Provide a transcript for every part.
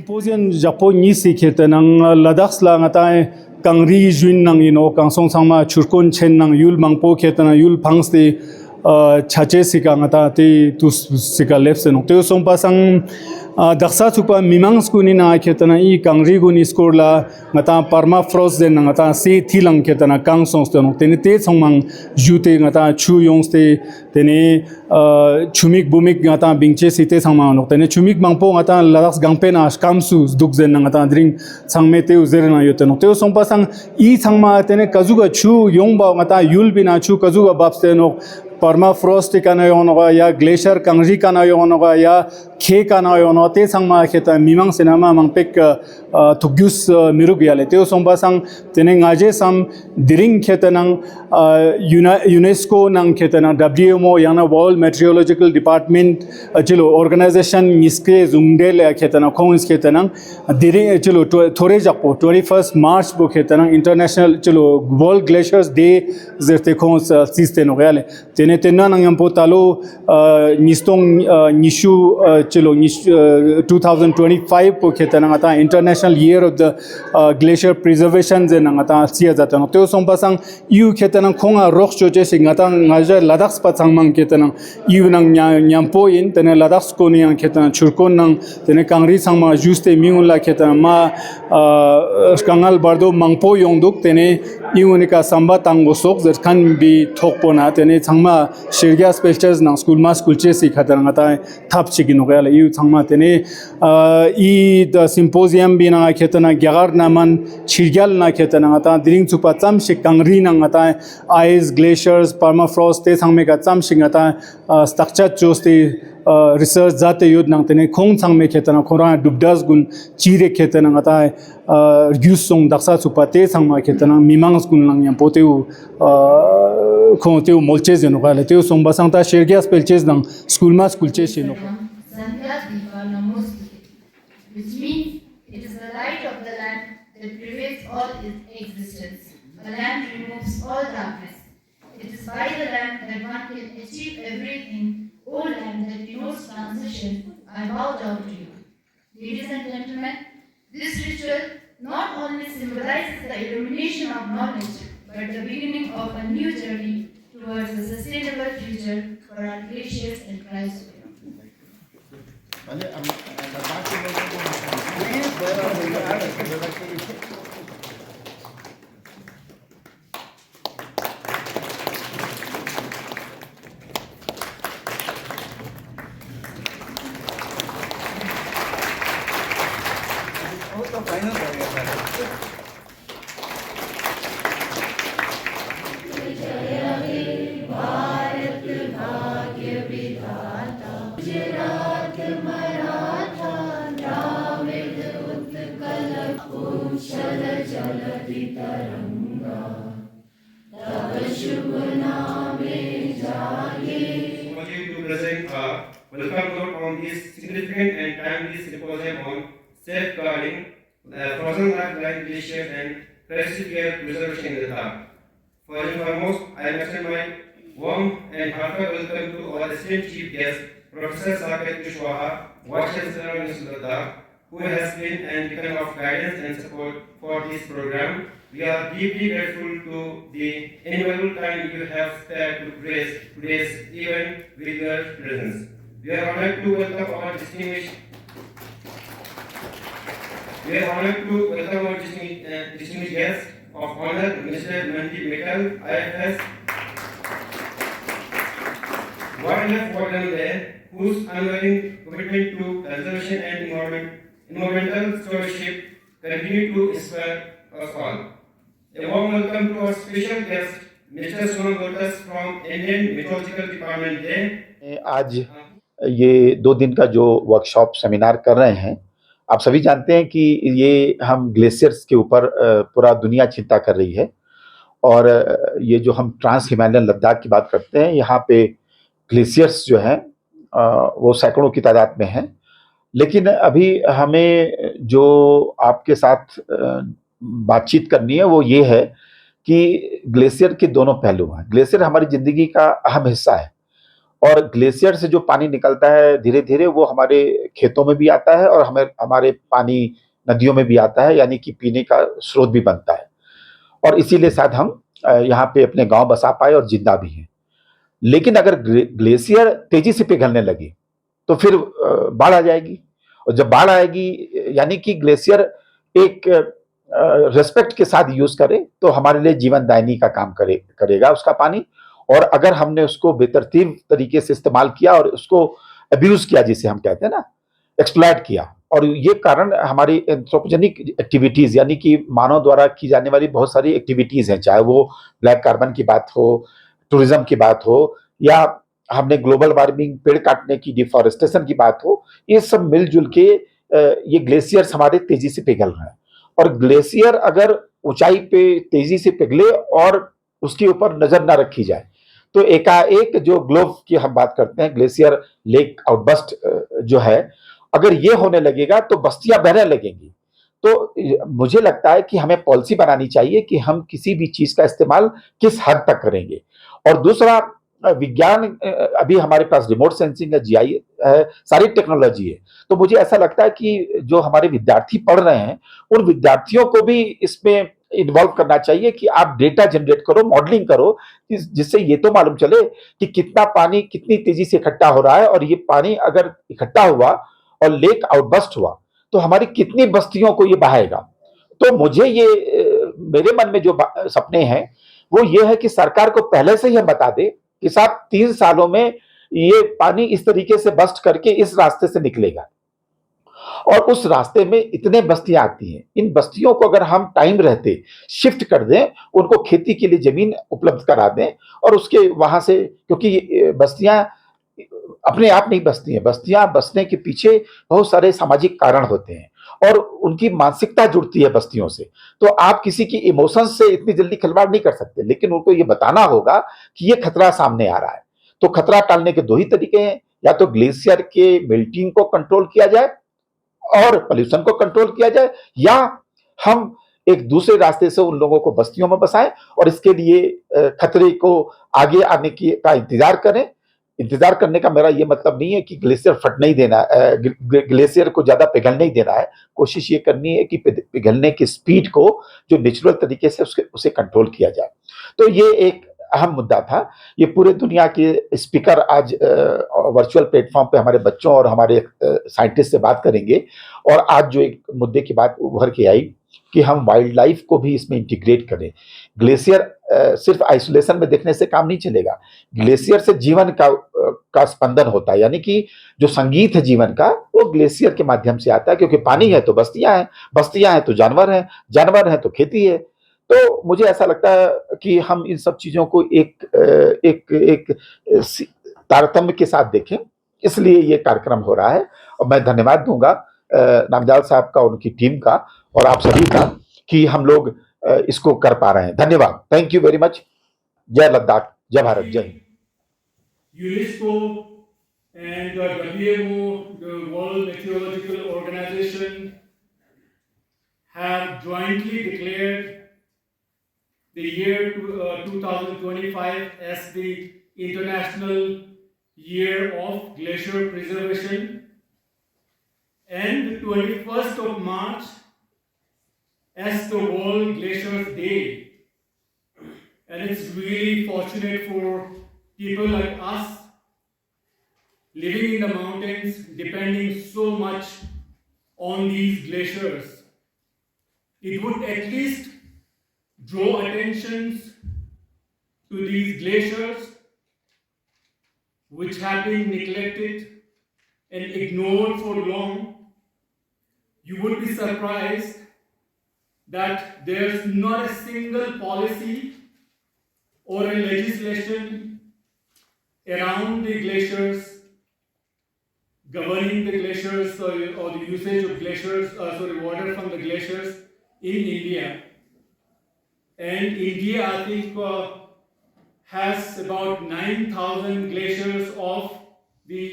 Symposium Japo ni sikhet nang Ladakh la ngatai kangri juin nang kang song sama churkon chen nang yul mangpo khetana yul phangste chache sika ngata te tu sika lefse no te song pasang daksa chupa mimang skuni na khetana I kangri gun score la ngata permafrost den ngata se thilang khetana kang song sto no tene te songmang jute ngata chu yongste tene chumik bumik ngata bingche site sangma no tene chumik mangpo ngata Ladakh gangpe na kamsu dukzen ngata dring sangme te uzer na yote no te song pasang I sangma tene kazuga chu yongba ngata yul bina chu kazuga babste no permafrost kana yonoga ya glacier kangri kana yonoga ya khe kana yono te sangma kheta mimang sinama mangpek tugyus mirug yale te somba sang tene ngaje sam diring khetanang UNESCO nang khetana WMO yana World Meteorological Department chilo organization miske zungdel khetana khons khetanang diring chilo thore japo 21st March bo khetanang international chilo World Glaciers Day zerte khons siste no yale tene tena nang yampo talo nistong nishu chilo 2025 po khetana ata international year of the glacier preservation je nang ata sia jata no teo song pasang yu khetana khonga rock choche singata ngaja Ladakh pa changmang khetana yu nang nyampo in tene Ladakh ko ni ang khetana churkon nang tene kangri sangma juste mingun la khetana ma kangal bardo mangpo yongduk tene iunika samba tango sok zer kan bi thokpona tene changma shirga specials nang school ma school che si khatana ngata thap chigi no gala yu changma tene I the symposium bina khetana gyagar naman chirgyal na khetana ngata dring chupa cham shi kangri nang ngata ice glaciers permafrost te sangme ka cham shi ngata structure choste research jate yod nang tene khong changme khetana khora dubdas gun chire khetana ngata gyusong daksa chupa te sangma khetana mimang gun nang yam poteu khoteu molche zeno gala teu song basangta shergias pelches nang school ma school che shino which means it is the light of the land that pervades all its existence. The land removes all darkness. It is by the land that one can achieve everything. O land that denotes transition, I bow down to you. Ladies and gentlemen, this ritual not only symbolizes the illumination of knowledge, but the beginning of a new journey towards a sustainable future for our glaciers and Christ. Welcome note on this significant and timely symposium on safeguarding frozen lifeline glaciers and terrestrial preservation in Ladakh. First and foremost, I extend my warm and heartfelt welcome to our esteemed chief guest, Professor Saket Kushwaha, Vice Chancellor of University of Ladakh, who has been an beacon of guidance and support for this program. We are deeply grateful to the invaluable time you have spared to grace today's event with your presence. We are honored to welcome our distinguished guest of honor, Mr. Mandeep Mittal, IFS Wildlife Warden, whose unwavering commitment to conservation and environmental stewardship continue to inspire us all. A warm welcome to our special guest, Mr. Sonam Lotus from Indian Meteorological Department. आज ये 2 दिन का जो workshop seminar कर रहे हैं, आप सभी जानते हैं कि ये हम ग्लेशियर्स के ऊपर पूरा दुनिया चिंता कर रही है और ये जो हम ट्रांस हिमालयन लद्दाख की बात करते हैं, यहाँ पे ग्लेशियर्स जो हैं वो सैकड़ों की तादाद में हैं। लेकिन अभी हमें जो आपके साथ बातचीत करनी है वो ये है कि ग्लेशियर के दोनों पहलू हैं। ग्लेशियर हमारी ज़िंदगी का अहम हिस्सा है और ग्लेशियर से जो पानी निकलता है धीरे-धीरे वो हमारे खेतों में भी आता है और हमें हमारे पानी नदियों में भी आता है, यानी कि पीने का स्रोत भी बनता है। और इसीलिए शायद हम यहाँ पे अपने गाँव बसा पाए और जिंदा भी हैं। लेकिन अगर ग्लेशियर तेजी से पिघलने लगे तो फिर बाढ़ आ जाएगी, और जब बाढ़ आएगी यानी कि ग्लेशियर एक रिस्पेक्ट के साथ यूज करें तो हमारे लिए जीवनदायिनी का काम करेगा उसका पानी। और अगर हमने उसको बेतरतीब तरीके से इस्तेमाल किया और उसको अब्यूज किया, जिसे हम कहते हैं ना, एक्सप्लॉइट किया, और ये कारण हमारी एंथ्रोपोजेनिक एक्टिविटीज यानी कि मानव द्वारा की जाने वाली बहुत सारी एक्टिविटीज हैं, चाहे वो ब्लैक कार्बन की बात हो, टूरिज्म की बात हो, या हमने ग्लोबल वार्मिंग, पेड़ काटने की, डिफॉरेस्टेशन की बात हो, ये सब मिलजुल के ये ग्लेशियर्स हमारे तेजी से पिघल रहे हैं। और ग्लेशियर अगर ऊंचाई पे तेजी से पिघले और उसके ऊपर नजर ना रखी जाए तो एकाएक जो ग्लोब की हम बात करते हैं, ग्लेशियर लेक आउटबस्ट जो है, अगर ये होने लगेगा तो बस्तियां बहने लगेंगी। तो मुझे लगता है कि हमें पॉलिसी बनानी चाहिए कि हम किसी भी चीज का इस्तेमाल किस हद तक करेंगे। और दूसरा, विज्ञान, अभी हमारे पास रिमोट सेंसिंग है, जीआई है, सारी टेक्नोलॉजी है। तो मुझे ऐसा लगता है कि जो हमारे विद्यार्थी पढ़ रहे हैं उन विद्यार्थियों को भी इसमें इन्वॉल्व करना चाहिए कि आप डेटा जनरेट करो, मॉडलिंग करो, जिससे ये तो मालूम चले कि कितना पानी कितनी तेजी से इकट्ठा हो रहा है, और ये पानी अगर इकट्ठा हुआ और लेक आउटबस्ट हुआ तो हमारी कितनी बस्तियों को ये बहाएगा। तो मुझे ये मेरे मन में जो सपने हैं वो ये है कि सरकार को पहले से ही हम बता दे कि साहब 3 सालों में ये पानी इस तरीके से बस्ट करके इस रास्ते से निकलेगा, और उस रास्ते में इतने बस्तियां आती हैं। इन बस्तियों को अगर हम टाइम रहते शिफ्ट कर दें, उनको खेती के लिए जमीन उपलब्ध करा दें, और उसके वहां से, क्योंकि बस्तियां अपने आप नहीं बसती हैं, बस्तियां बसने के पीछे बहुत सारे सामाजिक कारण होते हैं और उनकी मानसिकता जुड़ती है बस्तियों से। तो आप किसी की इमोशंस से इतनी जल्दी खिलवाड़ नहीं कर सकते, लेकिन उनको ये बताना होगा कि ये खतरा सामने आ रहा है। तो खतरा टालने के 2 ही तरीके हैं, या तो ग्लेशियर के मेल्टिंग को कंट्रोल किया जाए और पोल्यूशन को कंट्रोल किया जाए, या हम एक दूसरे रास्ते से उन लोगों को बस्तियों में बसाएं और इसके लिए खतरे को आगे आने की का इंतजार करें। इंतजार करने का मेरा ये मतलब नहीं है कि ग्लेशियर फट नहीं देना, ग्लेशियर को ज्यादा पिघलने नहीं देना है। कोशिश ये करनी है कि पिघलने की स्पीड को जो नेचुरल तरीके से उसे कंट्रोल किया जाए। तो ये एक अहम मुद्दा था। ये पूरे दुनिया के स्पीकर आज वर्चुअल प्लेटफॉर्म पे हमारे बच्चों और हमारे साइंटिस्ट से बात करेंगे। और आज जो एक मुद्दे की बात उभर के आई कि हम वाइल्ड लाइफ को भी इसमें इंटीग्रेट करें। ग्लेशियर सिर्फ आइसोलेशन में देखने से काम नहीं चलेगा। ग्लेशियर से जीवन का स्पंदन होता है, यानी कि जो संगीत है जीवन का वो ग्लेशियर के माध्यम से आता है, क्योंकि पानी है तो बस्तियां हैं, बस्तियां हैं तो जानवर हैं, जानवर हैं तो खेती है। तो मुझे ऐसा लगता है कि हम इन सब चीजों को एक तारतम्य के साथ देखें, इसलिए ये कार्यक्रम हो रहा है। और मैं धन्यवाद दूंगा नामजाल साहब का, उनकी टीम का और आप सभी का कि हम लोग इसको कर पा रहे हैं। धन्यवाद, थैंक यू वेरी मच। जय लद्दाख, जय भारत, जय Hind. UNESCO and the WMO, the World Meteorological Organization, have jointly declared the year 2025 as the International Year of Glacier Preservation, and the 21st of March as the World Glaciers Day. And it's really fortunate for people like us living in the mountains, depending so much on these glaciers. It would at least draw attentions to these glaciers which have been neglected and ignored for long. You would be surprised that there's not a single policy or a legislation around the glaciers, governing the glaciers or the usage of glaciers, water from the glaciers in India. And India, I think, has about 9,000 glaciers of the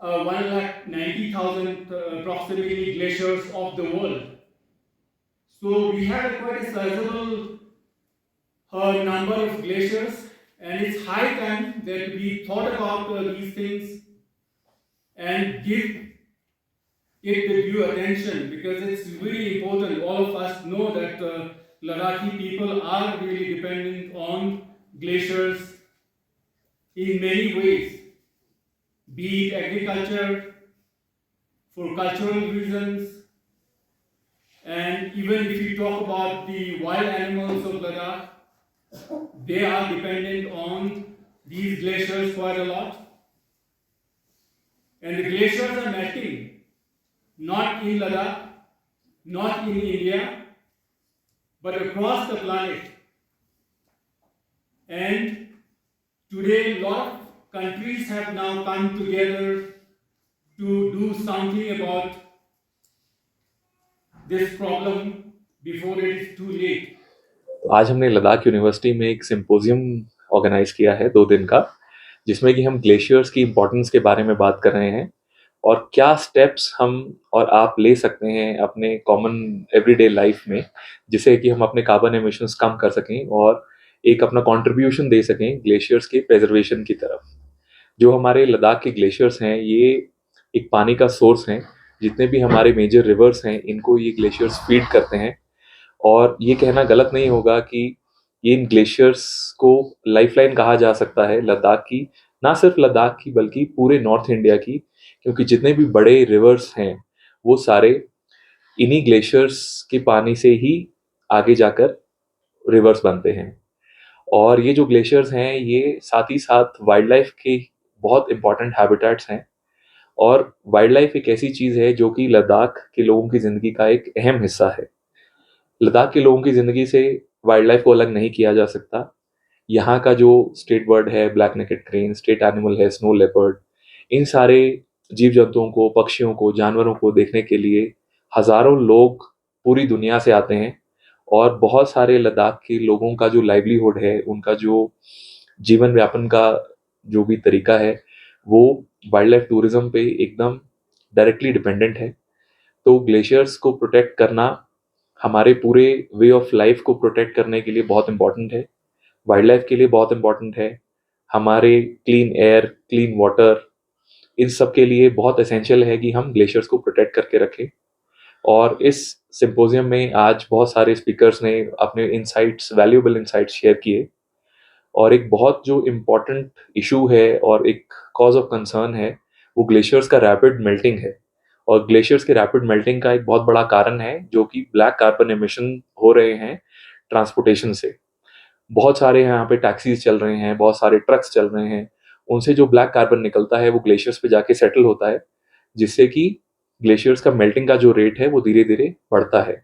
190,000 approximately glaciers of the world. So we have quite a sizable number of glaciers, And it's high time that we thought about these things and give it the due attention, because it's really important. All of us know that Ladakhi people are really dependent on glaciers in many ways, be it agriculture, for cultural reasons, and even if you talk about the wild animals of Ladakh, they are dependent on these glaciers quite a lot. And the glaciers are melting, not in Ladakh, not in India, but across the planet. And today, a lot of countries have now come together to do something about this problem before it is too late. आज हमने Ladakh university में एक symposium organise किया है 2 दिन का, जिसमें कि हम ग्लेशियर्स की इम्पोर्टेंस के बारे में बात कर रहे हैं और क्या स्टेप्स हम और आप ले सकते हैं अपने कॉमन एवरीडे लाइफ में, जिससे कि हम अपने कार्बन एमिशंस कम कर सकें और एक अपना कंट्रीब्यूशन दे सकें ग्लेशियर्स के प्रिजर्वेशन की तरफ। जो हमारे लद्दाख के ग्लेशियर्स हैं ये एक पानी का सोर्स हैं। जितने भी हमारे मेजर रिवर्स हैं इनको ये ग्लेशियर्स फीड करते हैं, और ये कहना गलत नहीं होगा कि ये इन ग्लेशियर्स को लाइफलाइन कहा जा सकता है लद्दाख की, ना सिर्फ लद्दाख की बल्कि पूरे नॉर्थ इंडिया की, क्योंकि जितने भी बड़े रिवर्स हैं वो सारे इन्हीं ग्लेशियर्स के पानी से ही आगे जाकर रिवर्स बनते हैं। और ये जो ग्लेशियर्स हैं ये साथ ही साथ वाइल्ड लाइफ के बहुत इंपॉर्टेंट हैबिटेट्स हैं, और वाइल्ड लाइफ एक ऐसी चीज़ है जो कि लद्दाख के लोगों की ज़िंदगी का एक अहम हिस्सा है। लद्दाख के लोगों की ज़िंदगी से वाइल्ड लाइफ को अलग नहीं किया जा सकता। यहाँ का जो स्टेट बर्ड है black naked crane, state animal है स्नो लेपर्ड, इन सारे जीव जंतुओं को, पक्षियों को, जानवरों को देखने के लिए हज़ारों लोग पूरी दुनिया से आते हैं। और बहुत सारे लद्दाख के लोगों का जो लाइवलीहुड है, उनका जो जीवन यापन का जो भी तरीका है, वो वाइल्ड लाइफ टूरिज़्म पे एकदम डायरेक्टली डिपेंडेंट है। तो ग्लेशियर्स को प्रोटेक्ट करना हमारे पूरे वे ऑफ लाइफ को प्रोटेक्ट करने के लिए बहुत इंपॉर्टेंट है, वाइल्ड लाइफ के लिए बहुत इंपॉर्टेंट है, हमारे क्लीन एयर, क्लीन वाटर, इन सब के लिए बहुत एसेंशियल है कि हम ग्लेशियर्स को प्रोटेक्ट करके रखें। और इस सिंपोजियम में आज बहुत सारे स्पीकर्स ने अपने इनसाइट्स, वैल्यूएबल इनसाइट्स शेयर किए, और एक बहुत जो इम्पॉर्टेंट इशू है और एक कॉज ऑफ कंसर्न है वो ग्लेशियर्स का रैपिड मेल्टिंग है। और ग्लेशियर्स के रैपिड मेल्टिंग का एक बहुत बड़ा कारण है जो कि ब्लैक कार्बन एमिशन हो रहे हैं ट्रांसपोर्टेशन से। बहुत सारे यहाँ पे टैक्सीज चल रहे हैं, बहुत सारे ट्रक्स चल रहे हैं, उनसे जो ब्लैक कार्बन निकलता है वो ग्लेशियर्स पे जाके सेटल होता है, जिससे कि ग्लेशियर्स का मेल्टिंग का जो रेट है वो धीरे धीरे बढ़ता है।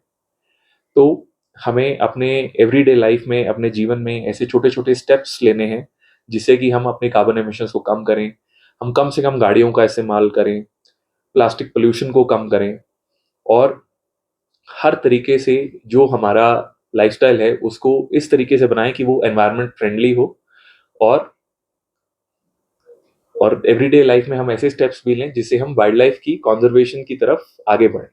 तो हमें अपने एवरीडे लाइफ में, अपने जीवन में ऐसे छोटे छोटे स्टेप्स लेने हैं जिससे कि हम अपने कार्बन एमिशंस को कम करें। हम कम से कम गाड़ियों का इस्तेमाल करें, प्लास्टिक पोल्यूशन को कम करें, और हर तरीके से जो हमारा लाइफस्टाइल है उसको इस तरीके से बनाएं कि वो एनवायरनमेंट फ्रेंडली हो, और एवरीडे लाइफ में हम ऐसे स्टेप्स भी लें जिससे हम वाइल्ड लाइफ की कंजर्वेशन की तरफ आगे बढ़ें।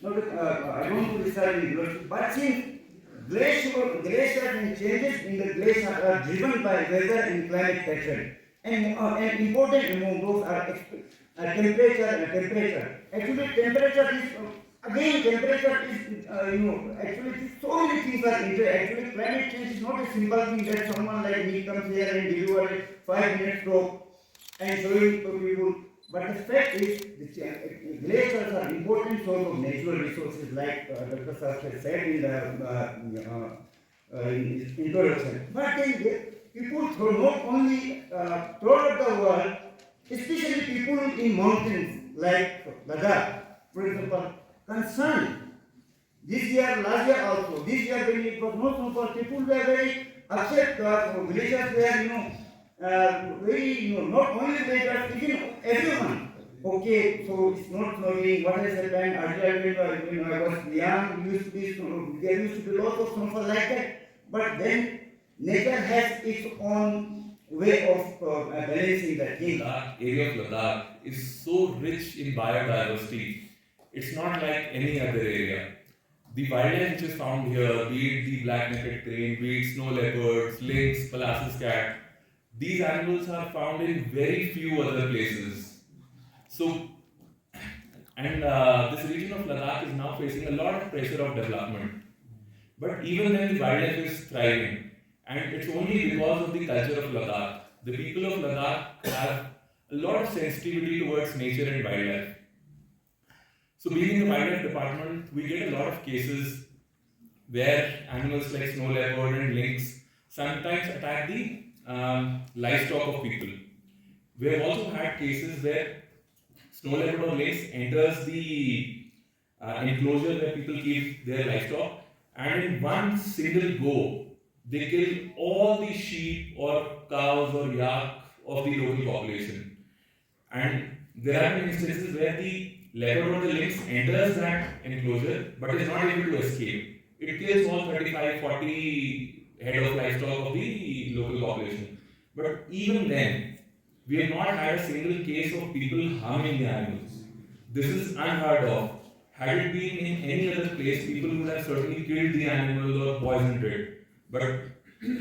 I don't know this are in but since glacier and changes in the glacier are driven by weather and climate pattern, and important among those are temperature and temperature. Actually, temperature is again temperature is actually so many things are actually climate change is not a simple thing that someone like me comes here and deliver a 5-minute talk and showing to people. But the fact is, the glaciers are important source of natural resources, like Dr. Sasha said in the introduction. But then people not only throughout the world, especially people in mountains like Ladakh, for example, concerned. This year, last year also, this year when it was not so far, people were very upset that glaciers were, very, not only glaciers, even everyone. Okay, so it's not snowing, what has happened? Earlier when I was young, there used to be lots of snowfall like that. But then nature has its own way of balancing the thing. Ladakh, area of Ladakh is so rich in biodiversity. It's not like any other area. The wildlife which is found here, be it the black-necked crane, be it snow leopards, lynx, Pallas's cat, these animals are found in very few other places. So, and this region of Ladakh is now facing a lot of pressure of development. But even then, the wildlife is thriving, and it's only because of the culture of Ladakh. The people of Ladakh have a lot of sensitivity towards nature and wildlife. So, being in the wildlife department, we get a lot of cases where animals like snow leopard and lynx sometimes attack the livestock of people. We have also had cases where snow leopard or lynx enters the enclosure where people keep their livestock, and in one single go, they kill all the sheep or cows or yak of the local population. And there have been instances where the leopard or the lynx enters that enclosure but is not able to escape. It kills all 35, 40 head of livestock of the local population. But even then, we have not had a single case of people harming the animals. This is unheard of. Had it been in any other place, people would have certainly killed the animal or poisoned it. But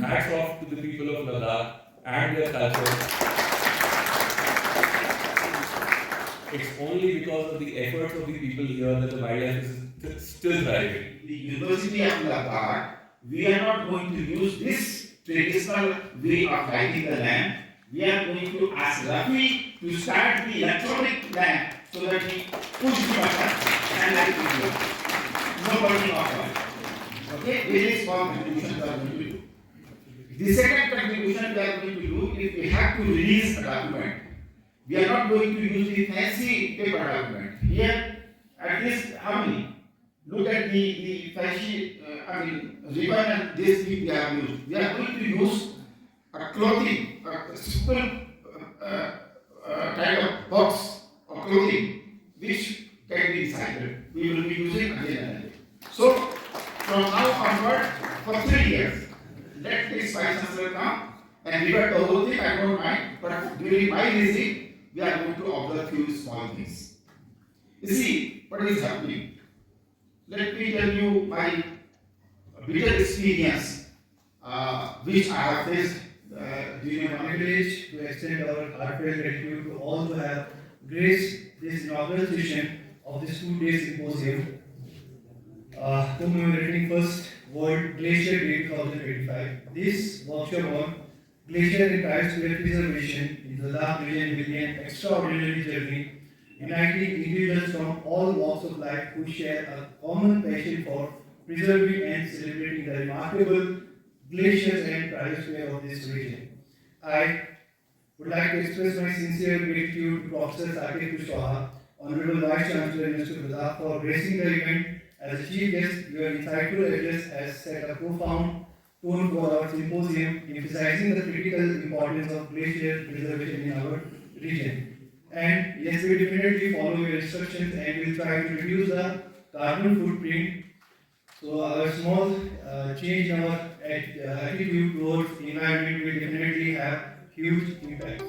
hats off to the people of Ladakh and their culture. It's only because of the efforts of the people here that the wildlife is still thriving. The University of Ladakh, we are not going to use this traditional way of lighting the lamp. We are going to ask Rafi to start the electronic lamp so that he push the button and light it will. No burning of oil. Okay, very small contribution we are going to do. The second contribution we are going to do is we have to release a document. We are not going to use the fancy paper document. Here, at least how many? Look at the fancy, ribbon and this we have used. We are going to use a clothing, a simple kind of box of clothing which can be recycled. We will be using again and again. So, from now onward, for 3 years, let this vice chancellor come and revert the whole thing, I don't mind, but during my visit, we are going to observe few small things. You see, what is happening? Let me tell you my bitter experience, which I have faced during my privilege to extend our heartfelt gratitude to all who have graced this inaugural session of this 2-day symposium, commemorating First World Glacier Day 2025. This workshop on glacier and ice preservation in the Ladakh region will be an extraordinary journey, uniting individuals from all walks of life who share a common passion for preserving and celebrating the remarkable glaciers and cryosphere of this region. I would like to express my sincere gratitude to Professor Saket Kushwaha, Honorable Vice Chancellor University of Ladakh, for gracing the event as a chief guest. Your insightful address has set a profound tone for our symposium, emphasizing the critical importance of glacier preservation in our region. And yes, we definitely follow your instructions and will try to reduce the carbon footprint. So our small change in our attitude towards the environment will definitely have huge impact.